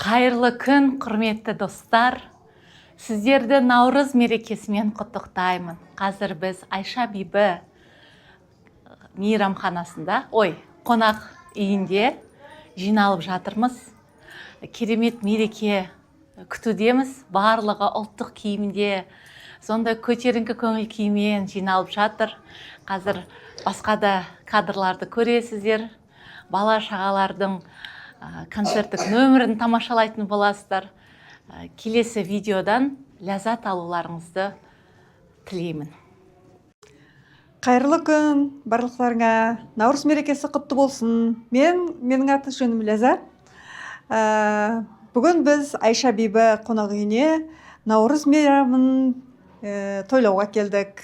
Қайырлы күн, құрметті достар. Сіздерді Наурыз мерекесімен құттықтаймын. Қазір біз Айша Бибі мейрамханасында, қонақ үйінде жиналып жатырмыз. Керемет мереке күтудеміз. Барлығы ұлттық киімде, сонда көтеріңкі көңіл күймен жиналып жатыр. Қазір басқа да кадрларды көресіздер. Бала шағалардың концерттік нөмірін тамашалайтын боласыздар. Келесі видеодан ләззат алуларыңызды тілеймін. Қайырлы күн, барлықтарыңа Наурыз мерекесі құтты болсын. Менің аты жөнім Ләззат. Бүгін біз Айша Бибі қонақ үйіне Наурыз мейрамын тойлауға келдік.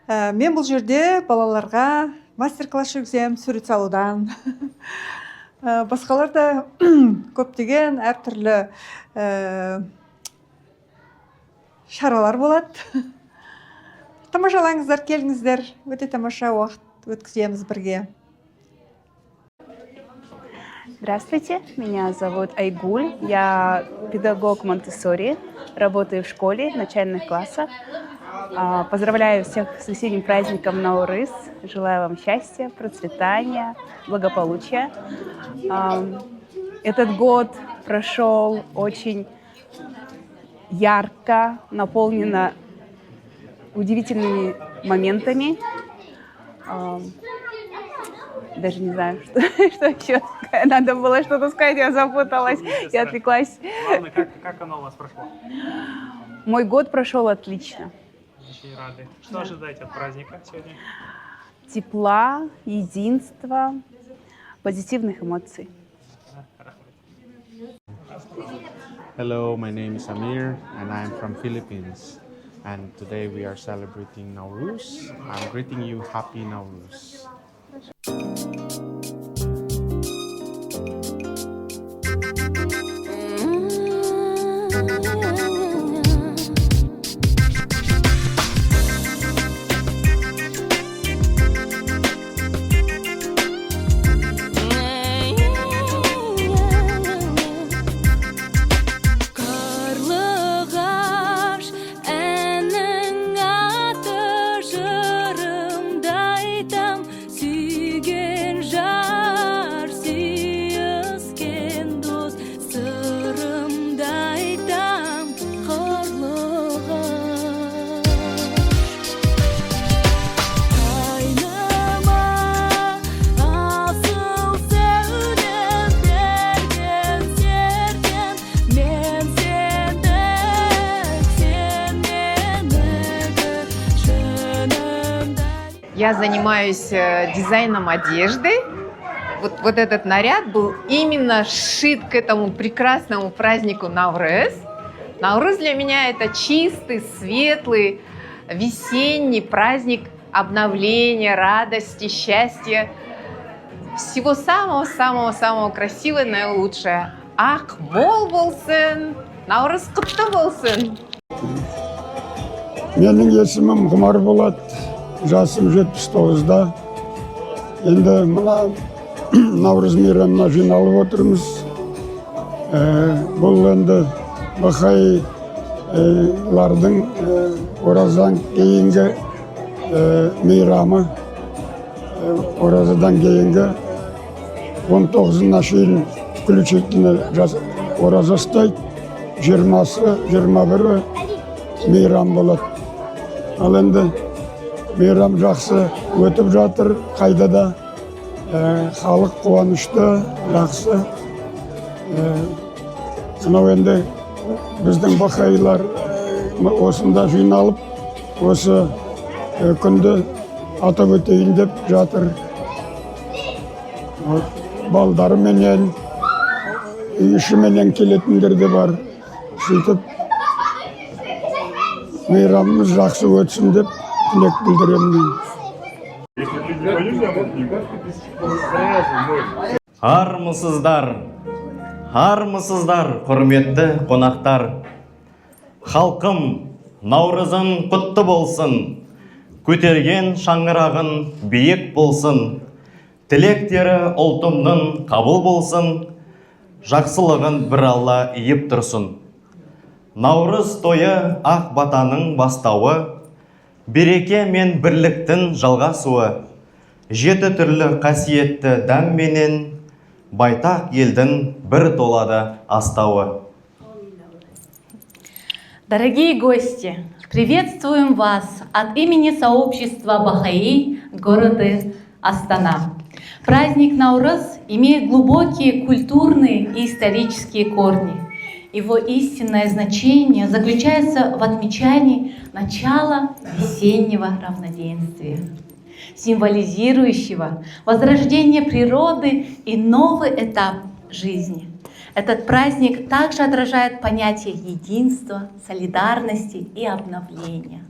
Мен бұл жерде балаларға мастер-класс жүргіземін сурет салудан. Басқалар да көптеген әртүрлі шаралар болады. Тамашалаңыздар, келіңіздер. Өте тамаша уақыт өткіземіз бірге. Здравствуйте, меня зовут Айгуль. Я педагог Монтессори, работаю в школе начальных классах. Поздравляю всех с весенним праздником Наурыз. Желаю вам счастья, процветания, благополучия. Этот год прошел очень ярко, наполнено удивительными моментами. Даже не знаю, что еще. Надо было что-то сказать, я запуталась, я отвлеклась. Главное, как оно у вас прошло? Мой год прошел отлично. Очень рады. Что ожидаете от праздника сегодня? Тепла, единства, позитивных эмоций. Hello, my name is Amir and I'm from Philippines. And today we are celebrating Nauruz. I'm greeting you Happy Nauruz. Я занимаюсь дизайном одежды. Вот этот наряд был именно сшит к этому прекрасному празднику Наурыз. Наурыз для меня это чистый, светлый, весенний праздник обновления, радости, счастья. Всего самого-самого-самого красивого и наилучшее. Ақ мол болсын, Наурыз құтты болсын. Менің есімім Ғұмар Болат. Жасым 79-да. Енді мына Наурыз мейрамына жиналып отырмыз. Бұл енді бахаилардың оразадан кейінгі мейрамы. Оразадан кейінгі 19-ына шейін включительно ораза ұстайды. 20-сы, 21-і мейрам болады. Ал енді мейрам жақсы өтіп жатыр, қайда да халық қуанышты, жақсы. Мынау енді біздің бахаилар осында жиналып, осы күнді атап өтейін деп жатыр. Балдары менен, үй іші менен келетіндер де бар. Сөйтіп, мейрамымыз жақсы өтсін деп тілек білдіремін. Армысыздар, құрметті қонақтар. Халқым, Наурызың құтты болсын. Көтерген шаңырағын биік болсын. Тілектері ұлтымның қабыл болсын. жақсылығын бір алла иіп тұрсын. Наурыз тойы ақ батаның бастауы, береке мен бірліктің жалғасуы, жеті түрлі қасиетті дәм менен байтақ елдің бір толады астауы. Дорогие гости, приветствуем вас от имени сообщества Бахаи города Астана. Праздник Наурыз имеет глубокие культурные и исторические корни. Его истинное значение заключается в отмечании начала весеннего равноденствия, символизирующего возрождение природы и новый этап жизни. Этот праздник также отражает понятие единства, солидарности и обновления.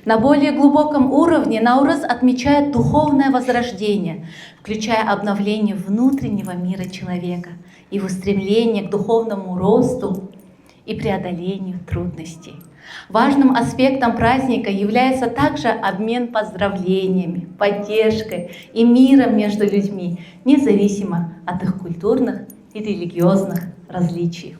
На более глубоком уровне Наурыз отмечает духовное возрождение, включая обновление внутреннего мира человека, его стремление к духовному росту и преодолению трудностей. Важным аспектом праздника является также обмен поздравлениями, поддержкой и миром между людьми, независимо от их культурных и религиозных различий.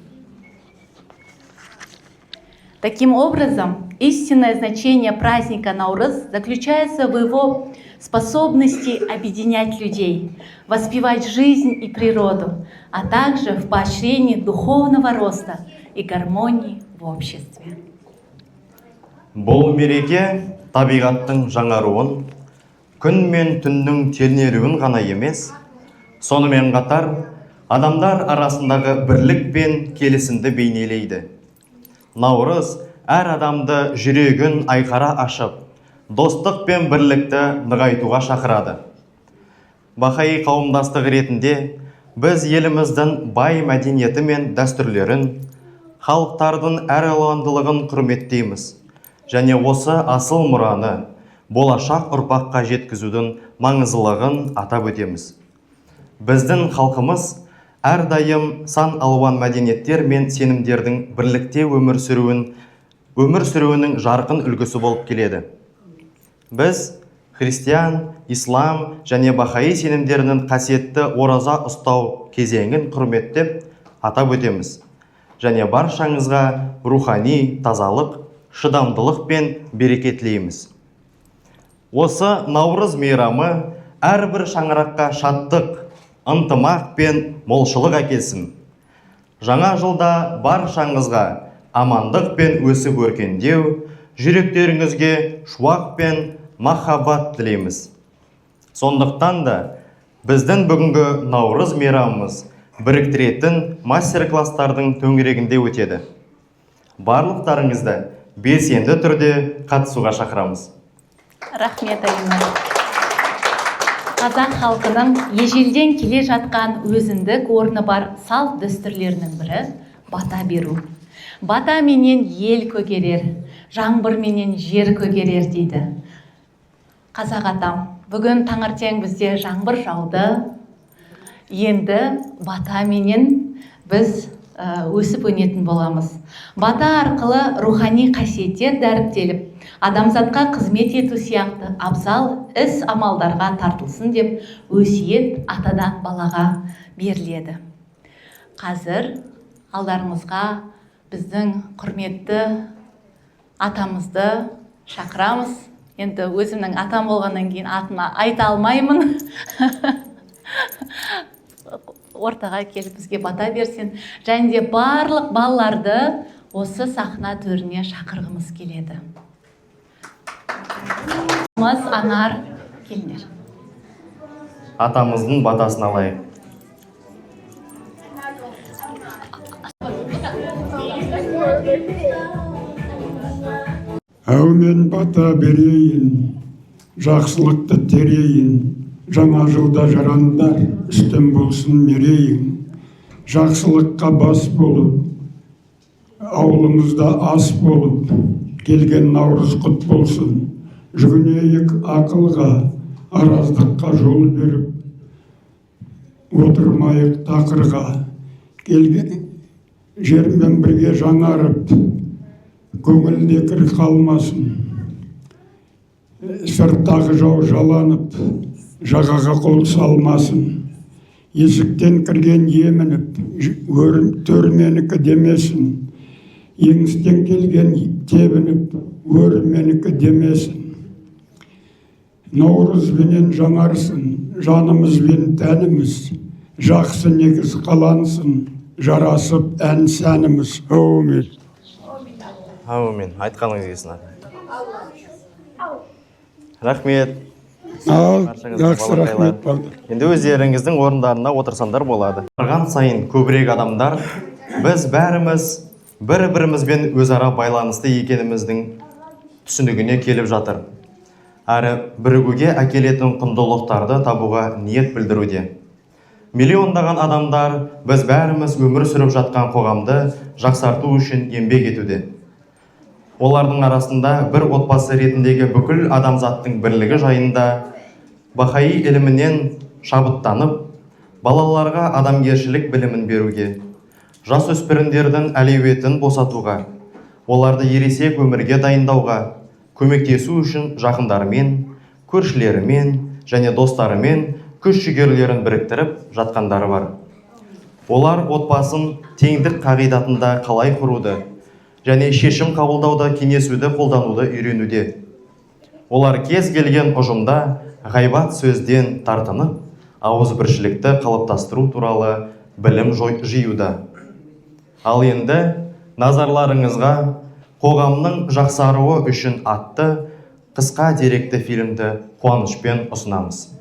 Таким образом, истинное значение праздника Наурыз заключается в его способности объединять людей, воспевать жизнь и природу, а также в поощрении духовного роста и гармонии в обществе. Бұл мереке табиғаттың жаңаруын, күн мен түннің тернеруін ғана емес, сонымен қатар адамдар арасындағы бірлік пен келісімді бейнелейді. Наурыз әр адамды жүрегін айқара ашып, достық пен бірлікті нығайтуға шақырады. Бахаи қауымдастығы ретінде біз еліміздің бай мәдениеті мен дәстүрлерін, халықтардың әралуандылығын құрметтейміз және осы асыл мұраны болашақ ұрпаққа жеткізудің маңыздылығын атап өтеміз. Біздің халқымыз әрдайым сан алуан мәдениеттер мен сенімдердің бірлікте өмір сүруінің жарқын үлгісі болып келеді. Біз христиан, ислам және бахаи сенімдерінің қасиетті ораза ұстау кезеңін құрметтеп атап өтеміз. Және баршаңызға рухани тазалық, шыдамдылық пен береке тілейміз. Осы Наурыз мейрамы әрбір шаңыраққа шаттық, ынтымақ пен молшылық әкелсін. Жаңа жылда баршаңызға амандық пен өсіп өркендеу, жүректеріңізге шуақ пен махаббат тілейміз. Сондықтан да біздің бүгінгі Наурыз мейрамымыз біріктіретін мастер-класстардың төңірегінде өтеді. Барлықтарыңызды белсенді түрде қатысуға шақырамыз. Рахмет, Айнар. Қазақ халқының ежелден келе жатқан өзіндік орны бар салт дәстүрлерінің бірі бата беру. Бата менен ел көгерер, жаңбыр менен жер көгерер дейді. Қазақ атам, бүгін таңертең бізде жаңбыр жауды, енді бата менен біз өсіп өнетін боламыз. Бата арқылы рухани қасиеттер дәріптеліп, адамзатқа қызмет ету сияқты абзал іс амалдарға тартылсын деп өсиет атадан балаға беріледі. Қазір алдарыңызға біздің құрметті атамызды шақырамыз. Енді өзімнің атам болғаннан кейін атына айта алмаймын. Ортаға келіп бізге бата берсін. Және де барлық балаларды осы сахна төріне шақырғымыз келеді. Анар, келіңдер. Атамыздың батасын алайық. Әумен бата берейін, жақсылықты терейін, жаңа жылда жарандар үстем болсын мерейін. Жақсылыққа бас болып, ауылымызда ас болып, келген Наурыз құт болсын. Жүгінейік ақылға, араздыққа жол беріп, отырмайық тақырға. Келген жермен бірге жаңарып, көңілде кір қалмасын. Сырттағы жау жаланып, жағаға қол салмасын. Есіктен кірген емініп, төрменікі демесін. Еңістен келген тебініп, өрменікі демесін. Наурызбенен жаңарсын, жанымызбен тәніміз. Жақсы негіз қалансын, жарасып ән сәніміз. Әумин. Әумин. Айтқаныңыз келсін. Рахмет. Ал, Баршаңызға жақсы балақайлар. рахмет болды. Енді өздеріңіздің орындарына отырсандар болады. Барған сайын көбірек адамдар, біз бәріміз бір-бірімізбен өзара байланысты екеніміздің түсінігіне келіп жатыр. Әрі бірігуге әкелетін құндылықтарды табуға ниет білдіруде. Миллиондаған адамдар біз бәріміз өмір сүріп жатқан қоғамды жақсарту үшін еңбек етуде. Олардың арасында бір отбасы ретіндегі бүкіл адамзаттың бірлігі жайында Бахаи ілімінен шабыттанып, балаларға адамгершілік білімін беруге, жасөспірімдердің әлеуетін босатуға, оларды ересек өмірге дайындауға, көмектесу үшін жақындарымен, көршілерімен және достарымен күш-жігерлерін біріктіріп жатқандары бар. Олар отбасын теңдік қағидатында қалай құруды және шешім қабылдауда кеңесуді қолдануды үйренуде. Олар кез келген ұжымда ғайбат сөзден тартынып, ауызбіршілікті қалыптастыру туралы білім жиюда. Ал енді назарларыңызға қоғамның жақсаруы үшін атты қысқа деректі фильмді қуанышпен ұсынамыз.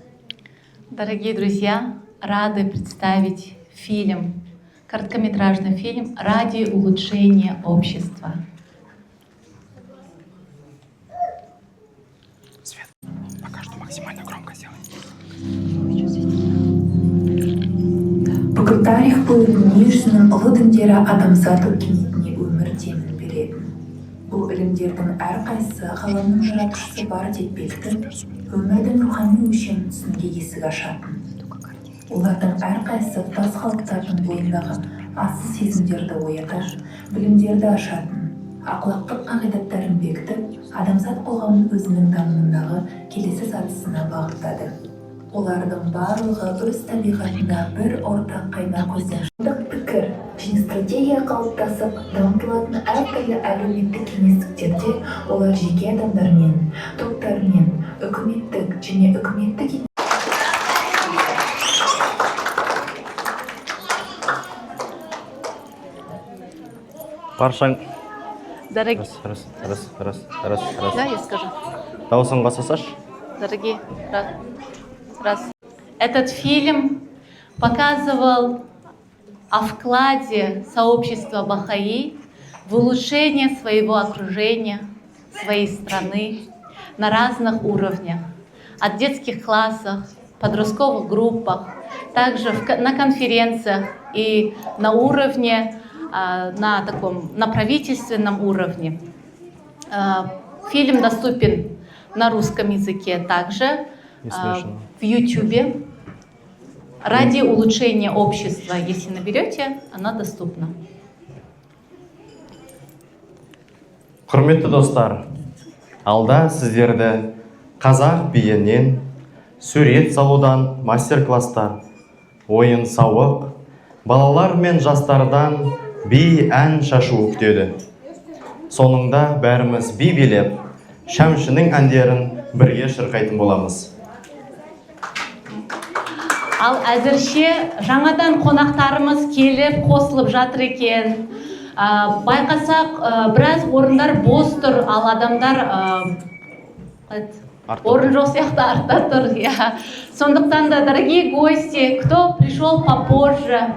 Дорогие друзья, рады представить фильм, короткометражный фильм «Ради улучшения общества». Пока что максимально громко сделай. Бүкіл тарих бойы дүниежүзінің ұлы діндері адамзат өркениетіне өмір-теңін береді. Бұл ілімдердің әрқайсысы ғаламның жаратушысы бар деп белгілі, өмірдің рухани өлшемін түсінуге есік ашатын. Олардың әрқайсысы тұтас халықтардың бойындағы асыл сезімдерді оятар, білімдерді ашатын, ақылақтық қағидаттарын бекітіп, адамзат қоғамын өзінің дамуындағы келесі сатысына бағыттады. Олардың барлығы өз табиғатында бір ортақ қайнар көзден шындық пікір және стратегия қалыптасып, дамытылатын әртүрлі әлеуметтік кеңістіктерде олар жеке адамдармен, топтармен, үкіметтік және үкіметтік Баршаң... Дорогие... Да, я скажу. Дауысын қосасаш? Дорогие, раз. Этот фильм показывал о вкладе сообщества Бахаи в улучшение своего окружения, своей страны на разных уровнях. От детских классах, подростковых группах, также на конференциях и на уровне, на правительственном уровне. Фильм доступен на русском языке также, в YouTube. Ради улучшения общества, если наберете, она доступна. Құрметті достар, алда сіздерді қазақ биінен, сурет салудан мастер-класстар, ойын сауық, балалар мен жастардан би ән шашу күтеді. Соңында бәріміз би билеп, шәмшінің әндерін бірге шырқайтын боламыз. Ал әзірше жаңадан қонақтарымыз келіп, қосылып жатыр екен. Байқасақ, біраз орындар бос тұр, ал адамдар орын жоқ сияқты артта тұр. Сондықтан да, дорогие гости, кто пришел попозже,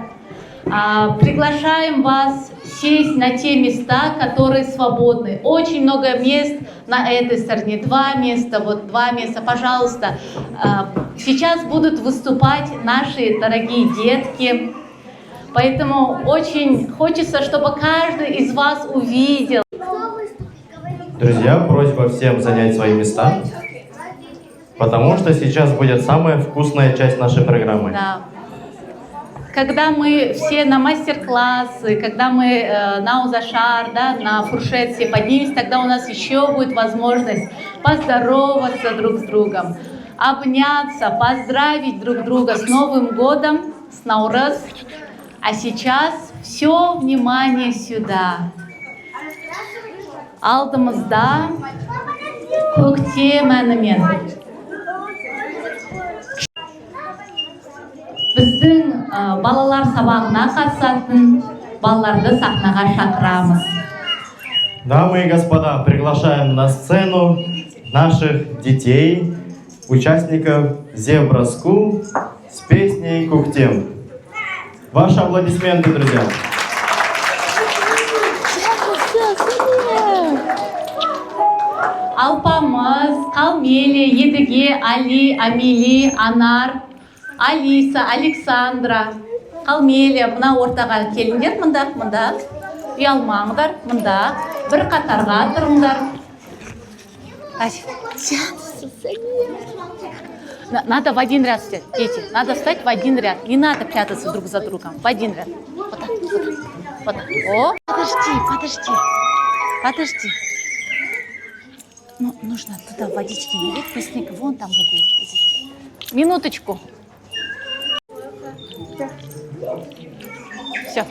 приглашаем вас сесть на те места, которые свободны. Очень много мест на этой стороне, 2 места, вот 2 места, пожалуйста. Сейчас будут выступать наши дорогие детки, поэтому очень хочется, чтобы каждый из вас увидел. Друзья, просьба всем занять свои места, потому что сейчас будет самая вкусная часть нашей программы. Да. Когда мы все на мастер-классы, когда мы на Узашар, да, на фуршет все поднимемся, тогда у нас еще будет возможность поздороваться друг с другом, обняться, поздравить друг друга с Новым годом, с Наурыз. А сейчас все внимание сюда. Алдымызда көктем әнімен біздің балалар сабағына қатысатын балаларды сахнаға шақырамыз. Дамы и господа, приглашаем на сцену наших детей, участников Zebra School с песней «Көктем». Ваши аплодисменты, друзья. Алпамыз, Қалмеле, Едіге, Али, Амили, Анар, Алиса, Александра, Қалмеле, мына ортаға келіңдер, мында, ұялмаңдар, мында, бір қатарға тұрыңдар. Надо в один ряд встать, дети, надо встать в один ряд, не надо прятаться друг за другом, в один ряд. Вот так, вот так. О, подожди. Ну, нужно туда водички налить, быстренько, вон там в углу. Минуточку. Все.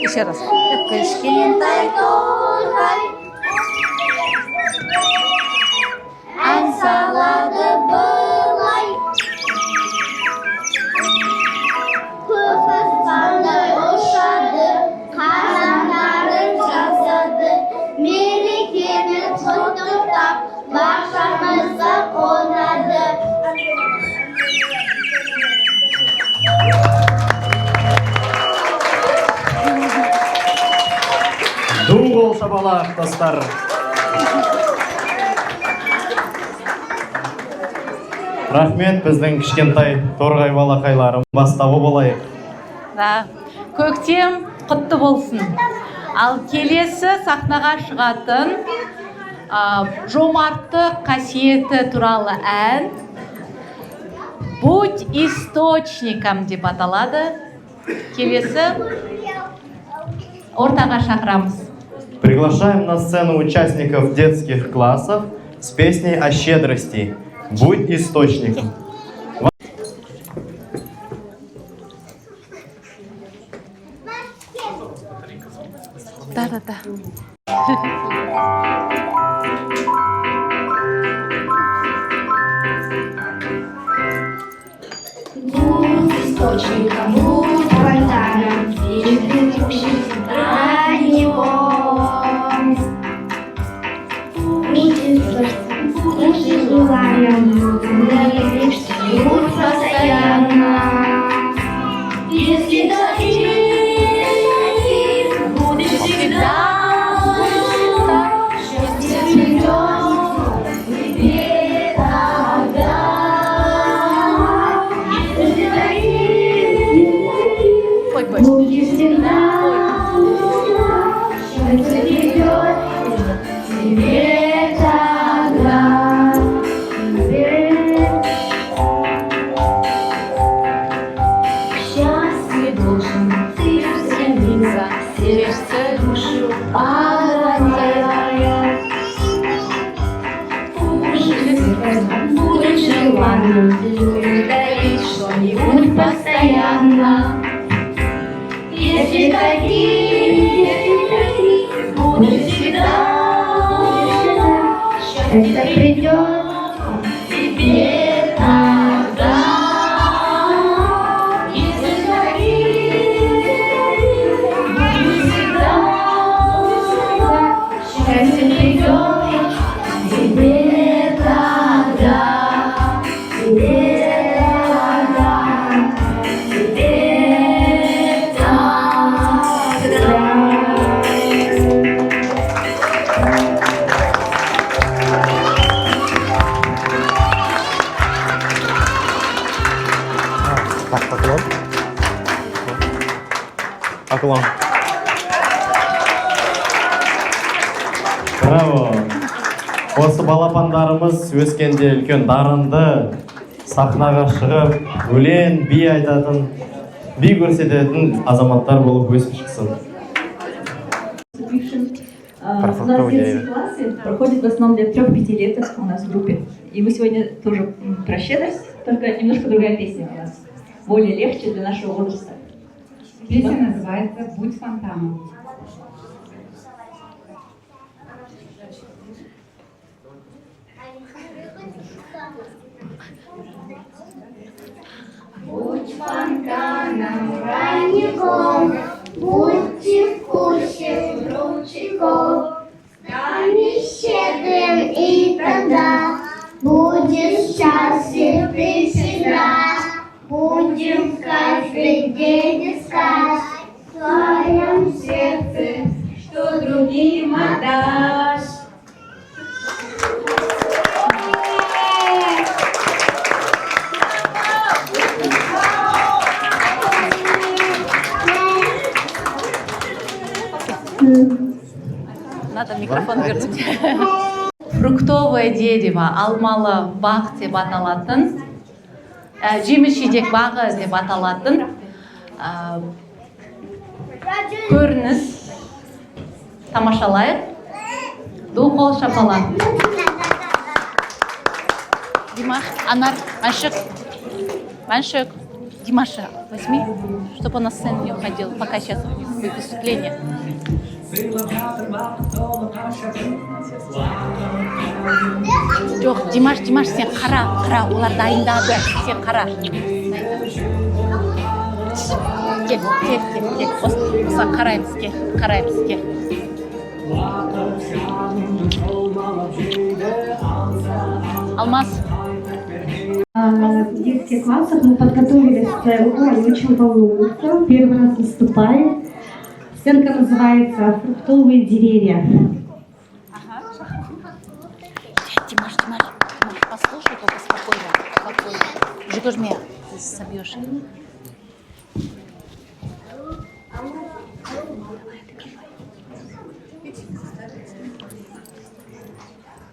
Еще раз. Кішкентай торғай ән салады былай, көк аспандай ұшады, қанаттарын жасады, мерекемен құттықтап баршамызға қонады. Дуғол шабалақ, достар. Рахмет, біздің кішкентай торғай балақайларым. Бастауы болайық. Да. Көктем құтты болсын. Ал келесі сахнаға шығатын жомарттық қасиеті туралы ән «Будь источником» деп аталады. Келесі ортаға шақырамыз. Приглашаем на сцену участников детских классов с песней о щедрости «Будь источником». Да. Будь источником, будь алтарем, и идущий на него. Будь сердцем, будь желанием, будь постоянно. Если дадим, будешь всегда. Счастье придет тебе тогда. Будешь всегда, счастье придет тебе тогда. К счастью должен ты стремиться, сердце душу озаряя. Будь желанным, дарить что-нибудь постоянно. Если таких будет всегда, счастье придет Поклон. Браво. Осы балапандарымыз өскенде үлкен дарынды, сахнаға шығып, өлең, би айтатын, би көрсететін азаматтар болып өсіп шықсын. У нас детские классы проходят в основном для 3-5 у нас в группе. И мы сегодня тоже про щедрость, только немножко другая песня у нас. Более легче для нашего возраста. Песня называется «Будь фонтаном». Будь фонтаном, родником, будьте вкусен ручейков, станешь щедрым, и тогда будешь счастлив ты всегда. Будем каждый день искать в твоем сердце, что другим отдашь. Надо микрофон вернуть. Фруктовое дерево, алмалы бақ деп аталатын, жеміс жидек бағы деп аталатын көрініс тамашалайық. Ду қол шапалақ. Димаш, Анар, Маншик, Димаша, возьми, чтобы он на сцену не уходил, пока сейчас будет выступление. Жоқ, Димаш, сен қара, олар дайындады, сен қара. Кел, осыған қараймыз, кел. Алмаз. В детских классах мы подготовились к целому, они очень волнуются, первый раз выступаем. Сценка называется «Фруктовые деревья». Димаш, послушай только спокойно. Жигожме, ты собьешь.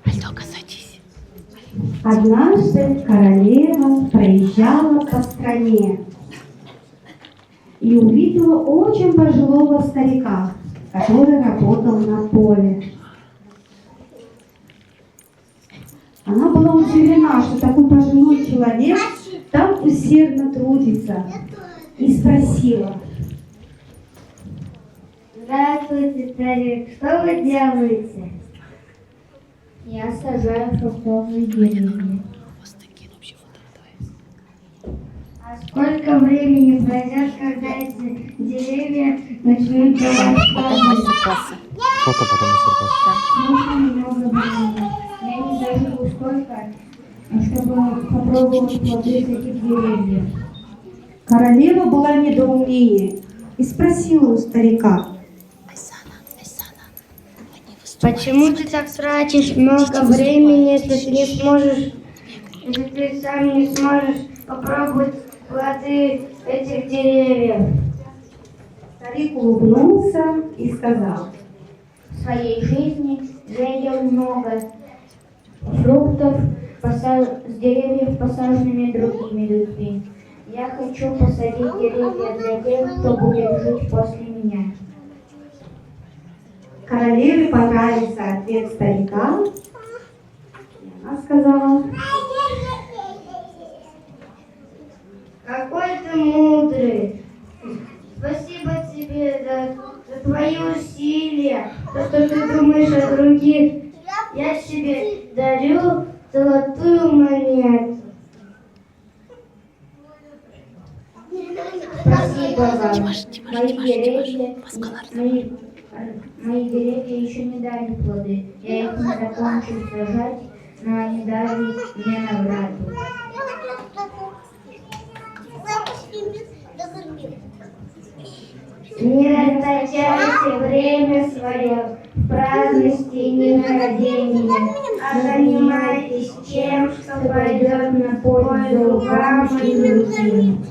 Альдока, садись. Однажды королева проезжала по стране и увидела очень пожилого старика, который работал на поле. Она была удивлена, что такой пожилой человек так усердно трудится, и спросила: Здравствуйте, старик, что вы делаете? Я сажаю фруктовые деревья. А сколько времени пройдет, когда эти деревья начнут давать плоды? Потом мастер-класс. Нужно немного времени. Я не доживу столько, чтобы попробовать плоды этих деревьев. Королева была в недоумении и спросила у старика: Почему ты так тратишь много времени, если ты сам не сможешь попробовать плоды этих деревьев? Старик улыбнулся и сказал: В своей жизни я ел много фруктов с деревьев, посаженными другими людьми. Я хочу посадить деревья для тех, кто будет жить после меня. Королеве понравился ответ старика, и она сказала: Какой ты мудрый! Спасибо тебе за твои усилия, за то, что ты думаешь о других. Я тебе дарю золотую монету. Спасибо вам. Мои деревья еще не дали плоды. Я их не закончу сажать, но они дали мне награду. Не расточайте время свое в праздности и нерадении, а занимайтесь тем, что пойдет на пользу вам и другим.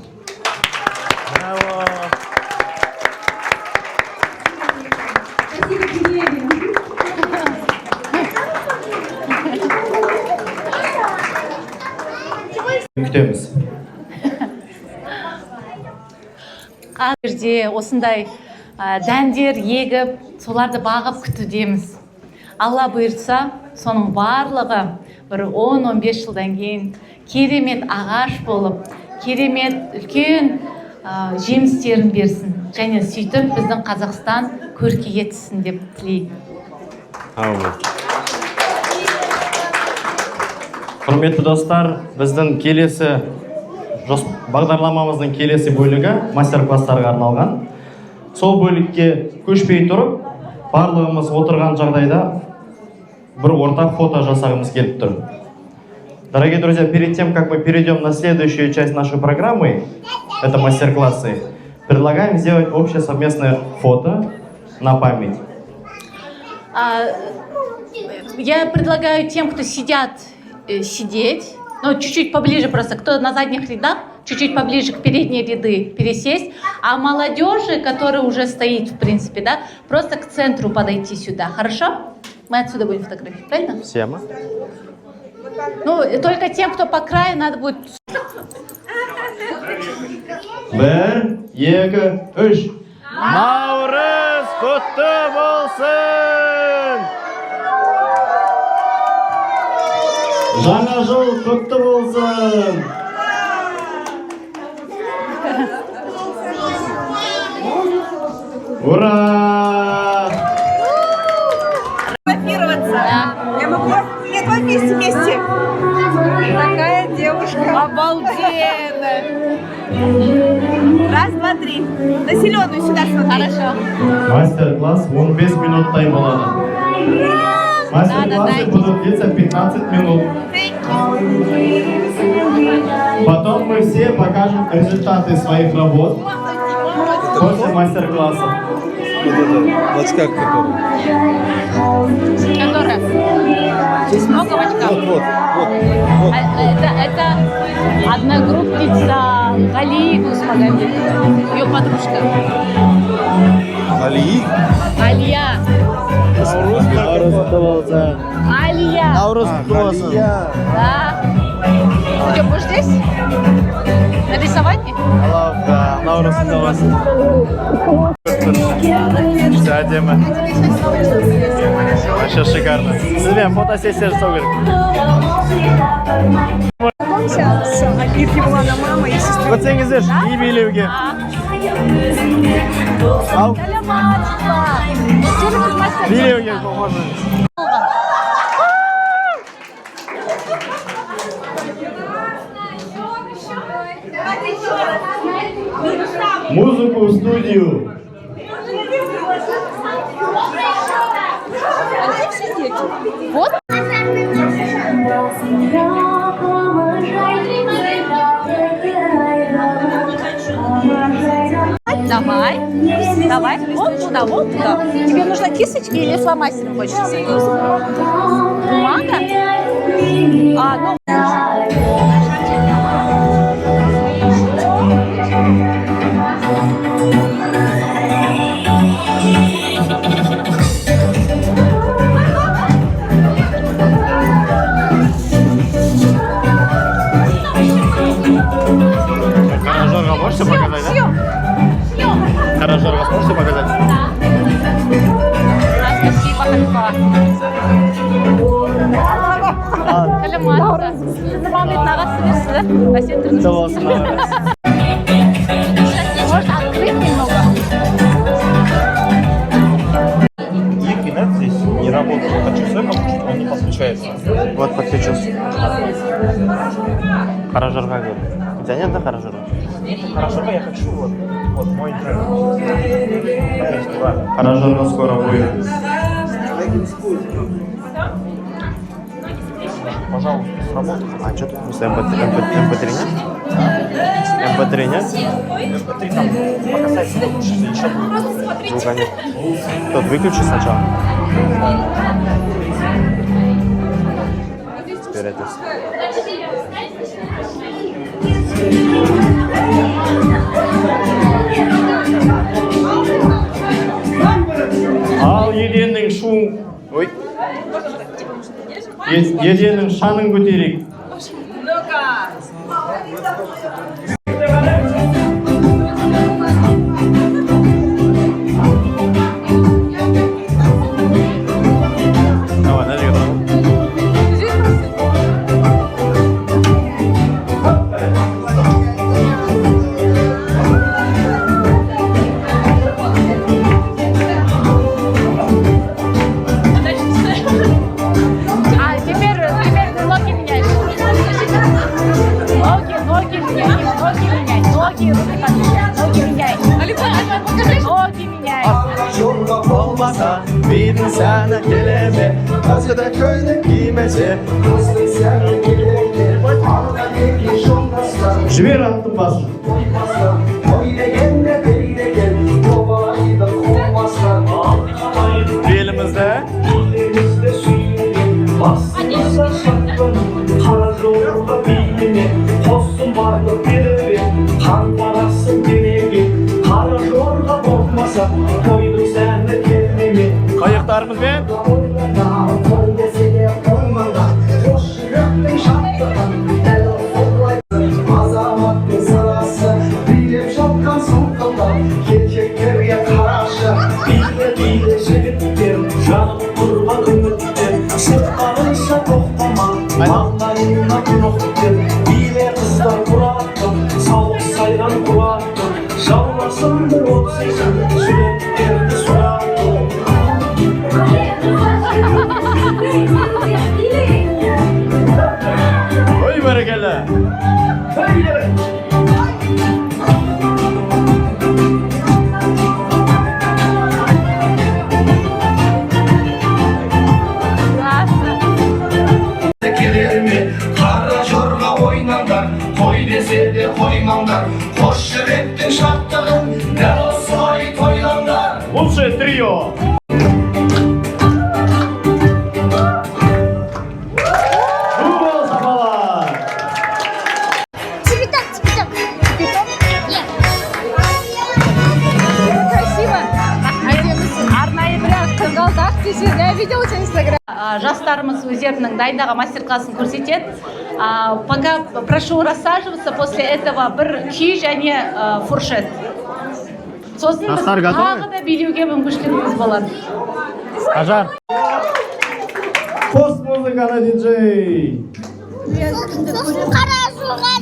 Күтеміз. Қазірде осындай дәндер егіп, соларды бағып күтудеміз. Алла бұйыртса, соның барлығы бір 10-15 жылдан кейін керемет ағаш болып, керемет үлкен жемістерін берсін. Және сөйтіп біздің Қазақстан көркейе түссін деп тілеймін. Құрметті достар, біздің келесі бағдарламамыздың келесі бөлігі мастер-класстарға арналған. Сол бөлікке көшпей тұрып, барлығымыз отырған жағдайда бір ортақ фото жасағымыз келіп тұр. Дорогие друзья, перед тем, как мы перейдем на следующую часть нашей программы, это мастер-классы, предлагаем сделать общее совместное фото на память. Я предлагаю тем, кто сидят, сидеть, ну, чуть-чуть поближе просто, кто на задних рядах, чуть-чуть поближе к передние ряды пересесть, а молодежи, которая уже стоит, в принципе, да, просто к центру подойти сюда, хорошо? Мы отсюда будем фотографировать, правильно? Всем. Ну, только тем, кто по краю, надо будет... Bir, iki, üç. Navruz kutlu olsun. Жаңа жыл құтты болсын. Ура! Я могу? Нет, вместе. Такая девушка. Обалденно! Раз, два, три. На зеленую сюда смотри. Хорошо. Мастер-класс 15 минуттай болады. Мастер-классы будут длиться 15 минут. Потом мы все покажем результаты своих работ после мастер-класса. Бачка который? Которая? Здесь много бачков? Вот. Это одногруппница Галии Гусмагомедова, ее подружка. Али? Алия. Наурыз құтты болсын. Алия. Наурыз құтты болсын. Да. Ты что, будешь здесь? Нарисовать? Головка, Наурыз құтты болсын. Все әдемі. Вообще шикарно. Сізбен фотосессия жасау керек. Обидки была на мама и сестру. Өтсеңіздер, үй билеуге. Ау. Билеуге можно. Музыку в студию. Вот. Давай, вот туда, вот туда. Тебе нужно кисточки или фломастером хочется? Бумага? Ну... Хорошо, можете показать, да? Хорошо, можете показать? Спасибо, Калиматта. Сізді мамет ағасы берсі, Асен түрді. Можно открыть немного? Нет, здесь не работает. Я хочу сэком, потому что он не подключается. Вот подключился. Хорошо, как у тебя нет, да, хорошо? Хорошо, я хочу вот мой интернет. Хорошо, скоро будет. Пожалуйста, сработает. А что тут? МП3 нет? МП3 нет? МП3 там по касательно еще Звука нет. Тот выключи сначала. Теперь это. Ал еденнің шуын. Ой. Еденнің шанын көтерейік. А теперь ноги меняй. Ноги, руки поменяй. Ноги меняй. Ноги меняй. Olmasa bir sana kelime Kazıda köyde giymece Жібер аттың басын Елімізде Kara zorba bilimi, olsun varlık bir kan parası deneyim. Kara zorba olmasa, koydum sen de kendimi. Kayıklarımızбен Azamatlı sarası, bilim şapkan sonunda, gerçeklerine karşı, bile şeriftir, canım kurban ümittir, sırtlanırsa toplama, mallarına günahtir, bile kızlar kurattım, sağlık sayran kurattım, şavlasındır o seçim, sürekli surattım. Oy berekelle Gelir kara çorba oynanlar, koy dese de koymamlar, hoş şereftin şartlığın, ne olsa ay toylanlar. Лучшее трио Футбол сапалар Красиво. Арнайы бір қызғалдақ десең, я видел тебя в Инстаграме. Жастарымыз өздерінің дайындаған мастер-классын көрсетеді. Пока прошу рассаживаться, после этого бір күй және фуршет. Сосын біз тағы да билеуге мүмкіншілігіміз болады. Ажар Пост музыканы диджей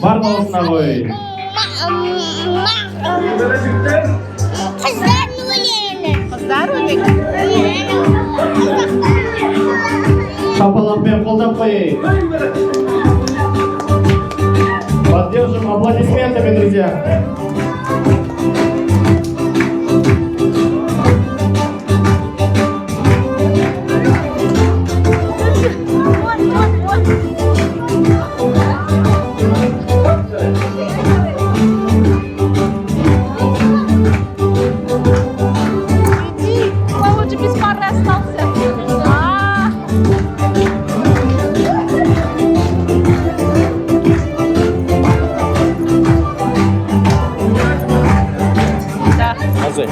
Бар дауысына қой Қыздар өлең. Шапалақпен қолдап қойайық Поддержим аплодисментами, друзья Володя без пары остался. Hazır.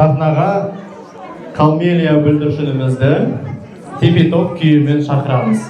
Сахнаға Калмелия бүлдіршінімізді тепе-топ күйімен шақырамыз.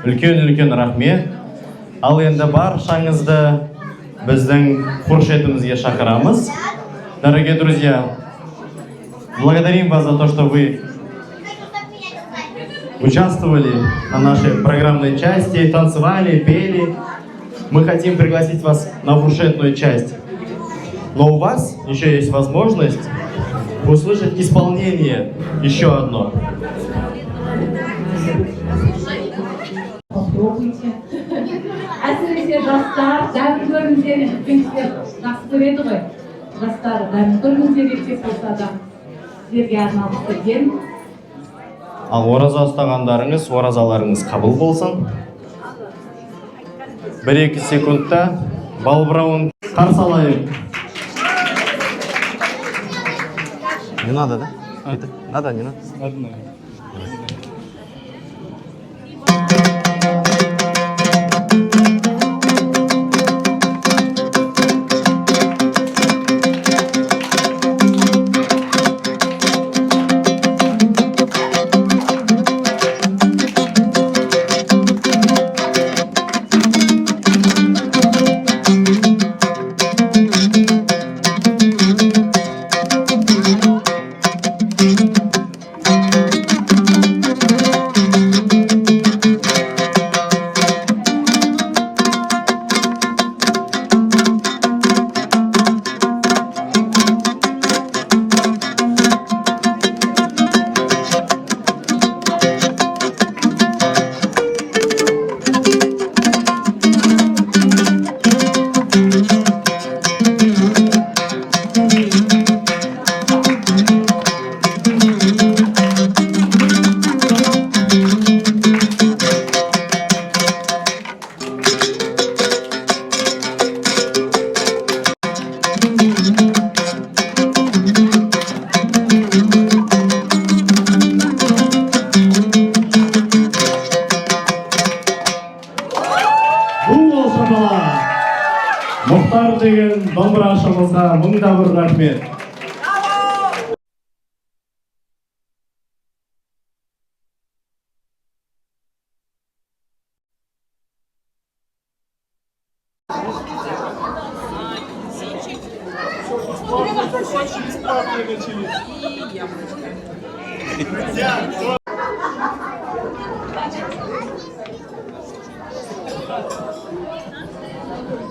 үлкен рахмет. Ал енді баршаңызды біздің фуршетімізге шақырамыз. Дорогие друзья, благодарим вас за то, что вы участвовали на нашей программной части, танцевали, пели. Мы хотим пригласить вас на фуршетную часть. Но у вас еще есть возможность услышать исполнение еще одно. Попробуйте. Әсіресе жастар, дәмін көріңіздер, үлкендер жақсы көреді ғой. Жастар, дәмін көріңіздер, еркек болса да сіздерге арналып келген. Ал ораза ұстағандарыңыз, оразаларыңыз қабыл болсын. 1-2 секундта балбырауын қарсы алайық. Не надо, да? Надо, не надо? Надо. Мұхтар деген домбырашымызға мыңда бір рахмет.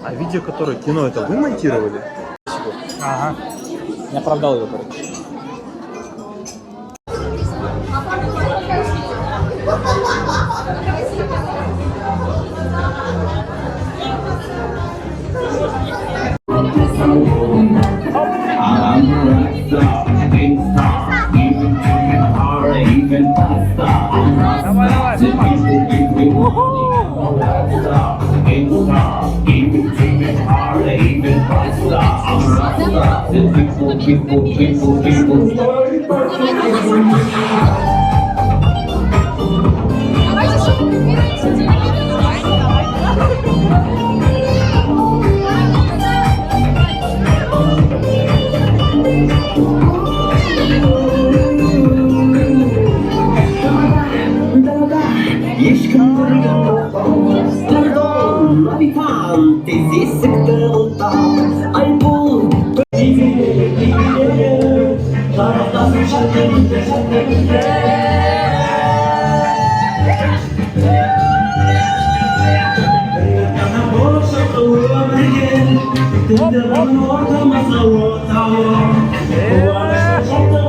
А видео, которое кино, это вы монтировали? Ага. Я оправдал его, короче. Oh,